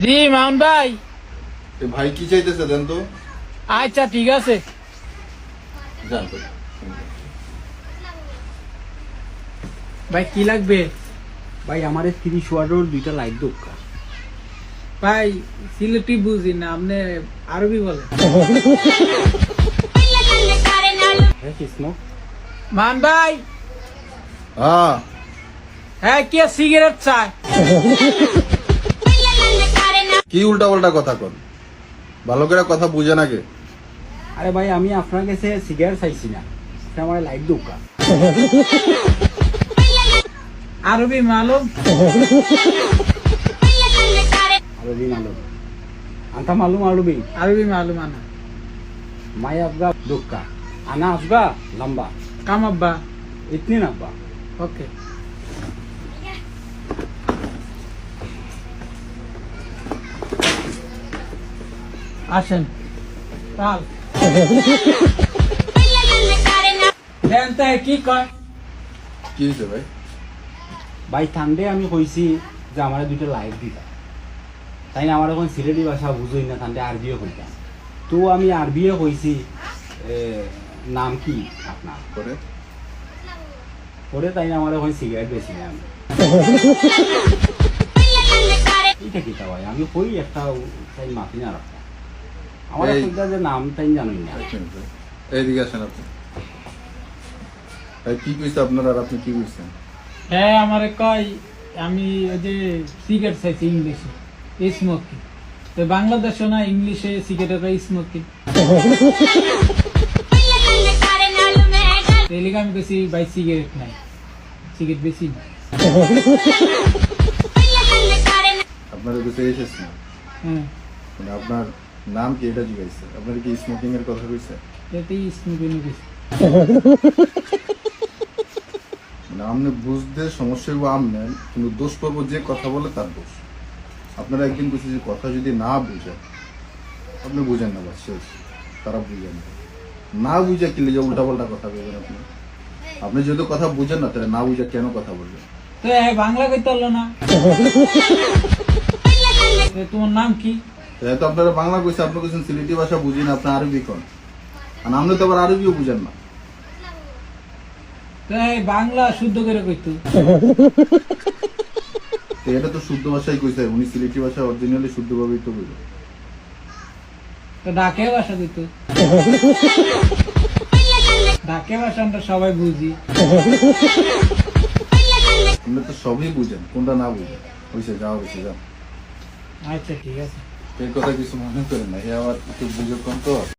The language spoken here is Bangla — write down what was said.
জি মাউন ভাই। ভাই কি চাইতেছে দেন তো। আচ্ছা ঠিক আছে। যান তো। ভাই কি লাগবে? ভাই আমার 30 ওয়াটের দুইটা লাইট দরকার। ভাই সিলেটি বুঝি না, আপনি আরবি বলেন। হ্যাঁ কৃষ্ণ। মান ভাই, হ্যাঁ হ্যাঁ কে সিগারেট চায়? কি উল্টা পাল্টা কথা কন, ভালো করে কথা বুঝে নাকি? আরে ভাই আমি আপনার কাছে সিগারেট চাইছি না, আমার লাইট দরকার। আরবি মালুম? আরবি মালুম আনতা মালুম আরবি। আরবি মালুম আনা। माई अफगा दुक्का आना अफगा लंबा কাম আব্বা। इतनी ना अब्बा। ওকে আসেন কাল জানতে কি কয়? কি হয়েছে ভাই? ভাই ঠান্ডে আমি কইছি যে আমার দুইটা লাইট দিতা, তাই না? আমার এখন সিলেটি ভাষা বুঝই না, ঠান্ডে আরবিও কইতাম। তো আমি আরবিও কইছি নাম কি আপনার করে পরে, তাই না? আমার এখন সিগারেট বেশি না আমি এটা কি ভাই আমি কই একটা তাই মাফি না রাখতাম আমার এই- কইতা যে নাম তাই জানি না। এক মিনিট ভাই, এইদিকে আসেন আপনি। ভাই কি কইছে আপনার আর আপনি কি কইছেন? হ্যাঁ আমারে কয় আমি ওই যে সিগারেট চাইছি ইংলিশে স্মোকিং, তো বাংলাদেশে না ইংলিশে সিগারেটের স্মোকিং। তেলিকে আমি কইছি ভাই সিগারেট নাই, সিগারেট বেশি না। আপনার কাছে এসেছে না, হ্যাঁ মানে আপনার নাম কি এটা জিজ্ঞাসা? আপনার কি স্মোকিং এর কথা কইছে? এতেই স্মোকিং গেছি। মানে আপনি বুঝতে সমস্যা হইব আমনেন, কিন্তু দোষ পাবো যে কথা বলে তার দোষ। আপনারা একদিন বলছি যে কথা যদি না বুঝেন, আপনি বুঝেন না, বাস শেষ। তারা বুঝেন না বুঝে কি লিগে উল্টা পাল্টা কথা বলবেন আপনি? আপনি যেহেতু কথা বুঝেন না, তাহলে না বুঝে কেন কথা বলবেন? তো বাংলা কইতে পারলো না। তো তোমার নাম কি? যেহেতু আপনারা বাংলা কইছে, আপনি কইছেন সিলেটি ভাষা বুঝি না, আপনি আরবি কোন, আর আপনি তো আবার আরবিও বুঝেন না। তো বাংলা শুদ্ধ করে কইতো। তো এটা তো শুদ্ধ ভাষাই কইছে, উনি সিলেটি ভাষা অরিজিনালি শুদ্ধভাবেই তো কইল। তো ডাকে ভাষা কইতো। ডাকে ভাষা আমরা সবাই বুঝি। আপনি তো সবই বুঝেন, কোনটা না বুঝেন। হইছে, যাও হইছে, যাও। আচ্ছা ঠিক আছে। এই কথা কিছু মনে করেন না, এ আবার একটু বুঝে কম তো।